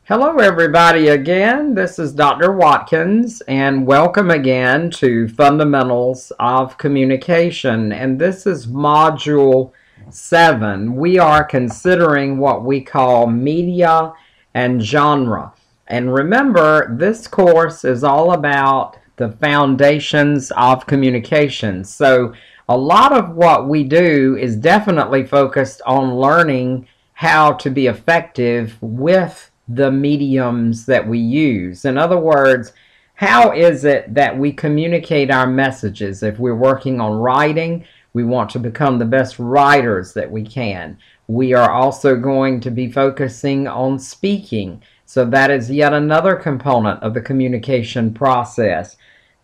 Hello, everybody, again. This is Dr. Watkins, and welcome again to Fundamentals of Communication. And this is Module 7. We are considering what we call media and genre. And remember, this course is all about the foundations of communication. So, a lot of what we do is definitely focused on learning how to be effective with the mediums that we use. In other words, how is it that we communicate our messages? If we're working on writing, we want to become the best writers that we can. We are also going to be focusing on speaking. So that is yet another component of the communication process.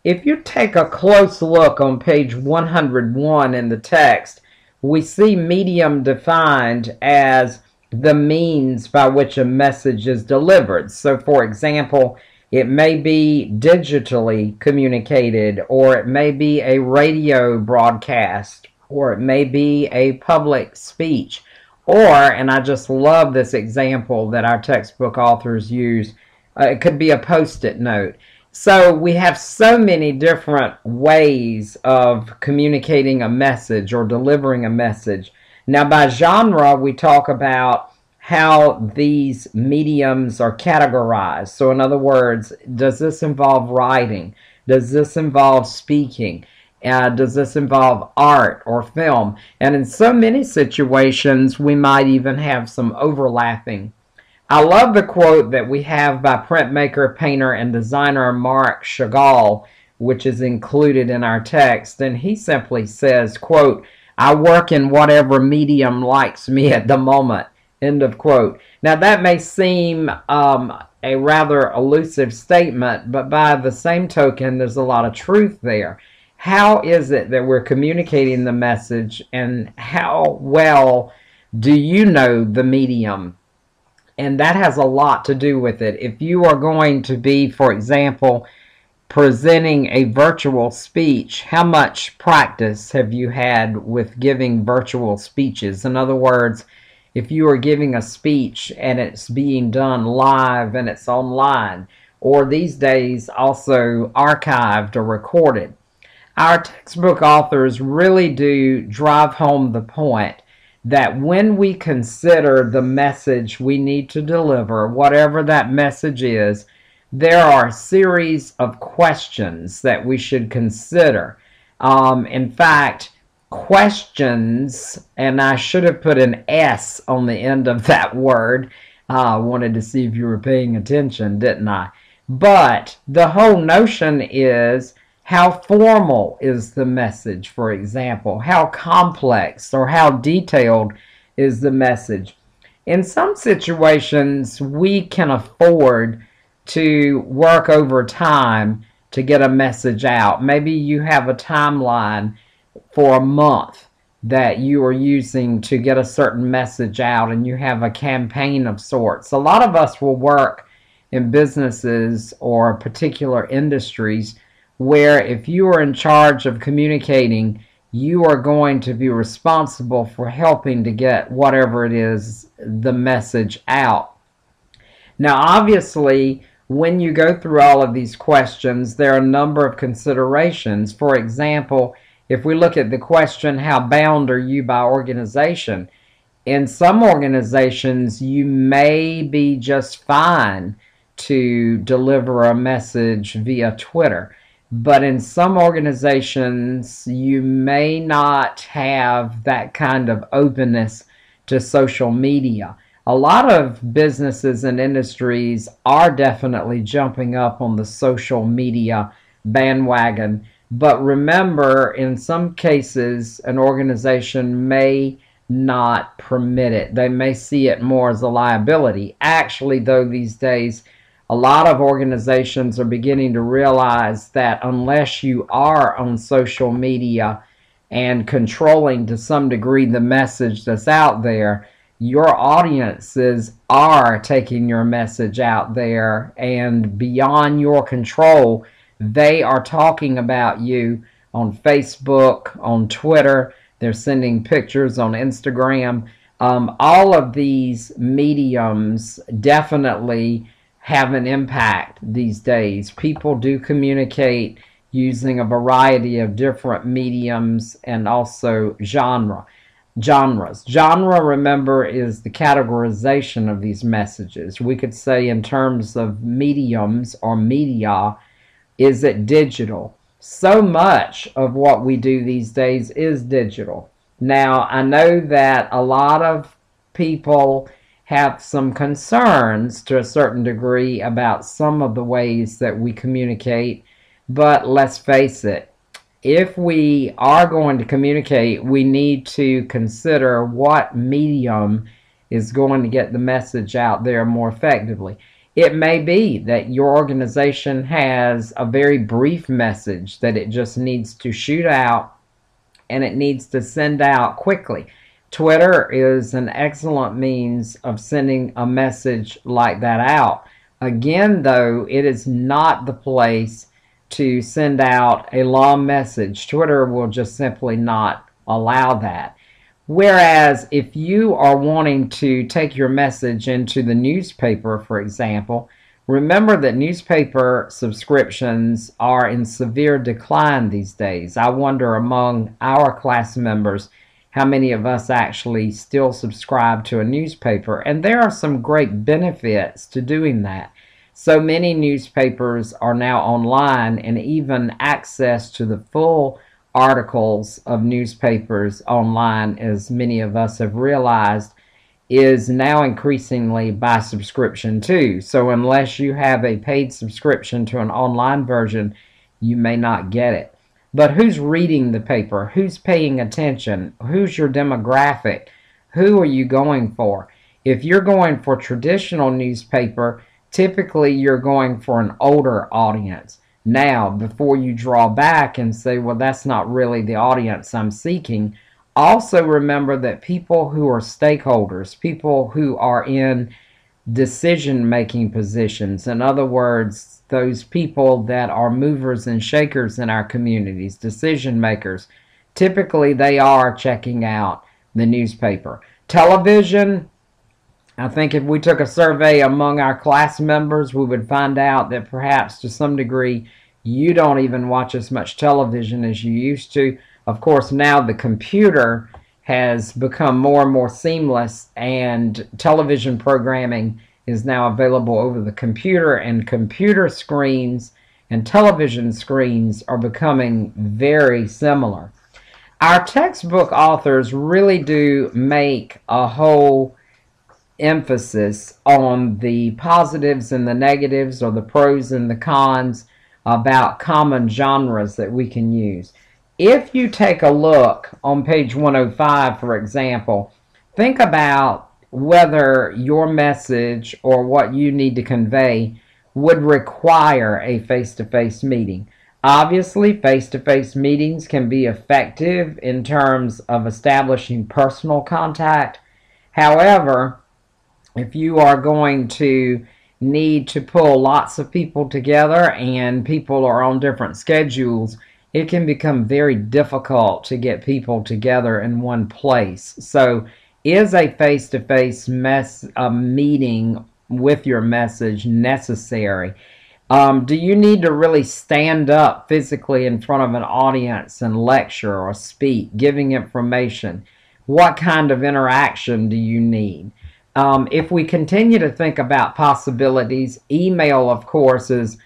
If you take a close look on page 101 in the text, we see medium defined as the means by which a message is delivered. So, for example, it may be digitally communicated, or it may be a radio broadcast, or it may be a public speech, or, and I just love this example that our textbook authors use, it could be a post-it note. So we have so many different ways of communicating a message or delivering a message. Now, by genre, we talk about how these mediums are categorized. So, in other words, does this involve writing? Does this involve speaking? Does this involve art or film? And in so many situations, we might even have some overlapping. I love the quote that we have by printmaker, painter, and designer Marc Chagall, which is included in our text. And he simply says, quote, "I work in whatever medium likes me at the moment," end of quote. Now that may seem a rather elusive statement, but by the same token, there's a lot of truth there. How is it that we're communicating the message, and how well do you know the medium? And that has a lot to do with it. If you are going to be, for example, presenting a virtual speech, how much practice have you had with giving virtual speeches? In other words, if you are giving a speech and it's being done live and it's online, or these days also archived or recorded. Our textbook authors really do drive home the point that when we consider the message we need to deliver, whatever that message is, there are a series of questions that we should consider. In fact, questions, and I should have put an S on the end of that word. I wanted to see if you were paying attention, didn't I? But the whole notion is, how formal is the message, for example? How complex or how detailed is the message? In some situations, we can afford to work over time to get a message out. Maybe you have a timeline for a month that you are using to get a certain message out, and you have a campaign of sorts. A lot of us will work in businesses or particular industries where if you are in charge of communicating, you are going to be responsible for helping to get whatever it is, the message out. Now, obviously, when you go through all of these questions, there are a number of considerations. For example, if we look at the question, how bound are you by organization? In some organizations, you may be just fine to deliver a message via Twitter. But in some organizations, you may not have that kind of openness to social media. A lot of businesses and industries are definitely jumping up on the social media bandwagon. But remember, in some cases, an organization may not permit it. They may see it more as a liability. Actually, though, these days, a lot of organizations are beginning to realize that unless you are on social media and controlling to some degree the message that's out there, your audiences are taking your message out there, and beyond your control, they are talking about you on Facebook, on Twitter. They're sending pictures on Instagram. All of these mediums definitely have an impact these days. People do communicate using a variety of different mediums and also genres. Genre, remember, is the categorization of these messages. We could say in terms of mediums or media, is it digital? So much of what we do these days is digital. Now, I know that a lot of people have some concerns to a certain degree about some of the ways that we communicate, but let's face it, if we are going to communicate, we need to consider what medium is going to get the message out there more effectively. It may be that your organization has a very brief message that it just needs to shoot out and it needs to send out quickly. Twitter is an excellent means of sending a message like that out. Again, though, it is not the place to send out a long message. Twitter will just simply not allow that. Whereas if you are wanting to take your message into the newspaper, for example, remember that newspaper subscriptions are in severe decline these days. I wonder among our class members how many of us actually still subscribe to a newspaper, and there are some great benefits to doing that. So many newspapers are now online, and even access to the full articles of newspapers online, as many of us have realized, is now increasingly by subscription too. So unless you have a paid subscription to an online version, you may not get it. But who's reading the paper? Who's paying attention? Who's your demographic? Who are you going for? If you're going for traditional newspaper, typically you're going for an older audience. Now, before you draw back and say, well, that's not really the audience I'm seeking, also remember that people who are stakeholders, people who are in decision-making positions, in other words, those people that are movers and shakers in our communities, decision makers, typically they are checking out the newspaper. Television, I think if we took a survey among our class members, we would find out that perhaps to some degree you don't even watch as much television as you used to. Of course, now the computer has become more and more seamless, and television programming is now available over the computer, and computer screens and television screens are becoming very similar. Our textbook authors really do make a whole emphasis on the positives and the negatives, or the pros and the cons, about common genres that we can use. If you take a look on page 105, for example, think about whether your message or what you need to convey would require a face-to-face meeting. Obviously, face-to-face meetings can be effective in terms of establishing personal contact. However, if you are going to need to pull lots of people together and people are on different schedules, it can become very difficult to get people together in one place. So is a face-to-face meeting with your message necessary? Do you need to really stand up physically in front of an audience and lecture or speak, giving information? What kind of interaction do you need? If we continue to think about possibilities, email, of course, is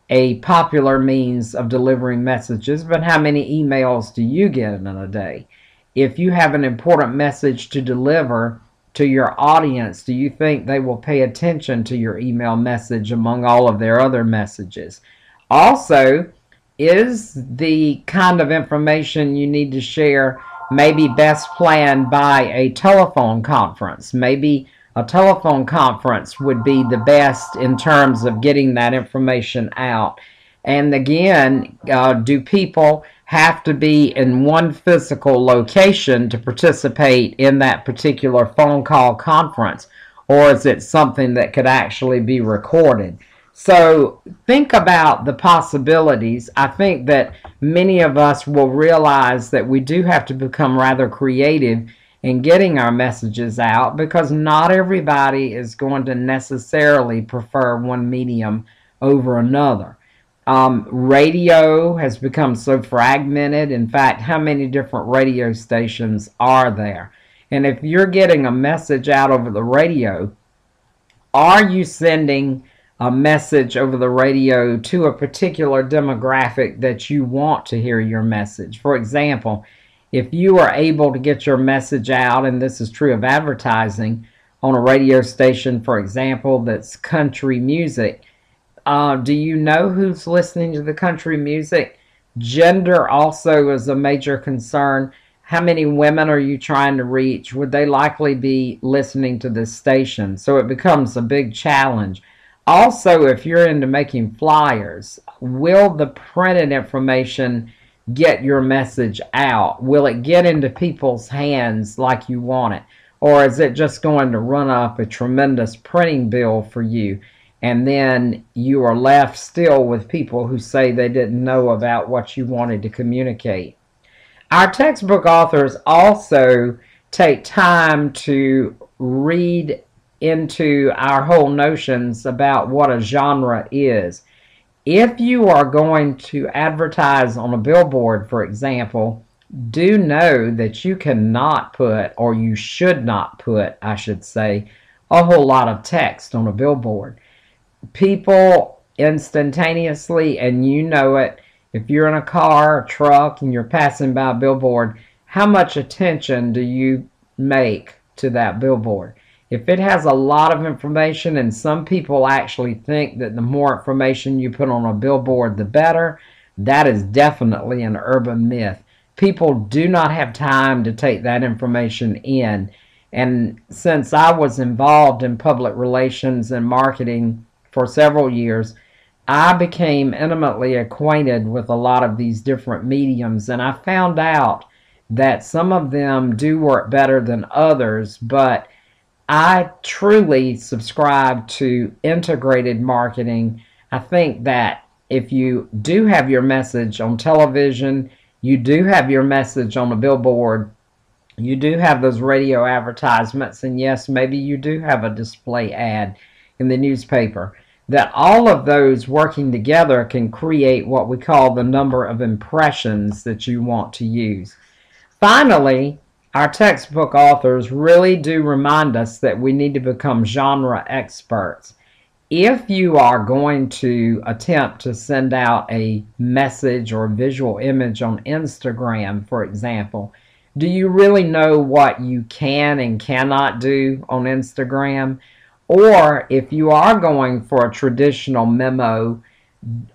a popular means of delivering messages, but how many emails do you get in a day? If you have an important message to deliver to your audience, do you think they will pay attention to your email message among all of their other messages? Also, is the kind of information you need to share maybe best planned by a telephone conference? Maybe a telephone conference would be the best in terms of getting that information out. And again, do people have to be in one physical location to participate in that particular phone call conference? Or is it something that could actually be recorded? So think about the possibilities. I think that many of us will realize that we do have to become rather creative and getting our messages out, because not everybody is going to necessarily prefer one medium over another. Radio has become so fragmented. In fact, how many different radio stations are there? And if you're getting a message out over the radio, are you sending a message over the radio to a particular demographic that you want to hear your message? For example, if you are able to get your message out, and this is true of advertising, on a radio station, for example, that's country music, do you know who's listening to the country music? Gender also is a major concern. How many women are you trying to reach? Would they likely be listening to this station? So it becomes a big challenge. Also, if you're into making flyers, will the printed information get your message out? Will it get into people's hands like you want it? Or is it just going to run up a tremendous printing bill for you? And then you are left still with people who say they didn't know about what you wanted to communicate. Our textbook authors also take time to read into our whole notions about what a genre is. If you are going to advertise on a billboard, for example, do know that you cannot put, or you should not put, I should say, a whole lot of text on a billboard. People instantaneously, and you know it, if you're in a car or truck and you're passing by a billboard, how much attention do you make to that billboard? If it has a lot of information, and some people actually think that the more information you put on a billboard, the better, that is definitely an urban myth. People do not have time to take that information in. And since I was involved in public relations and marketing for several years, I became intimately acquainted with a lot of these different mediums, and I found out that some of them do work better than others, but I truly subscribe to integrated marketing. I think that if you do have your message on television, you do have your message on a billboard, you do have those radio advertisements, and yes, maybe you do have a display ad in the newspaper, that all of those working together can create what we call the number of impressions that you want to use. Finally, our textbook authors really do remind us that we need to become genre experts. If you are going to attempt to send out a message or visual image on Instagram, for example, do you really know what you can and cannot do on Instagram? Or if you are going for a traditional memo,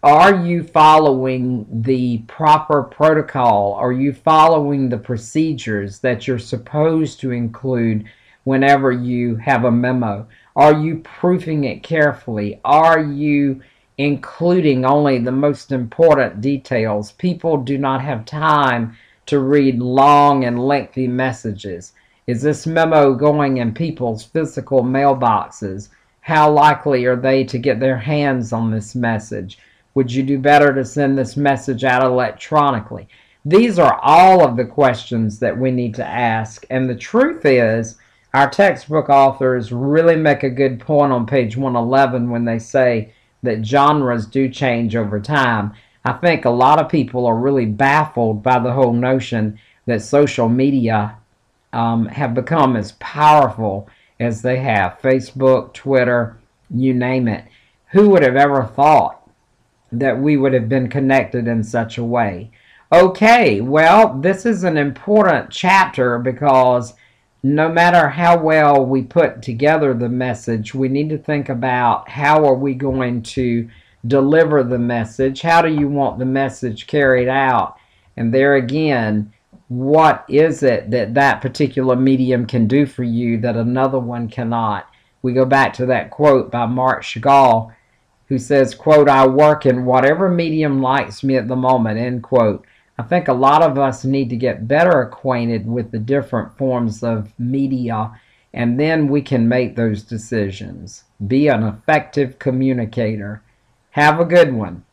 are you following the proper protocol? Are you following the procedures that you're supposed to include whenever you have a memo? Are you proofing it carefully? Are you including only the most important details? People do not have time to read long and lengthy messages. Is this memo going in people's physical mailboxes? How likely are they to get their hands on this message? Would you do better to send this message out electronically? These are all of the questions that we need to ask. And the truth is, our textbook authors really make a good point on page 111 when they say that genres do change over time. I think a lot of people are really baffled by the whole notion that social media have become as powerful as they have. Facebook, Twitter, you name it. Who would have ever thought that we would have been connected in such a way? Okay, well, this is an important chapter because no matter how well we put together the message, we need to think about how are we going to deliver the message? How do you want the message carried out? And there again, what is it that that particular medium can do for you that another one cannot? We go back to that quote by Mark Chagall, who says, quote, "I work in whatever medium likes me at the moment," end quote. I think a lot of us need to get better acquainted with the different forms of media, and then we can make those decisions. Be an effective communicator. Have a good one.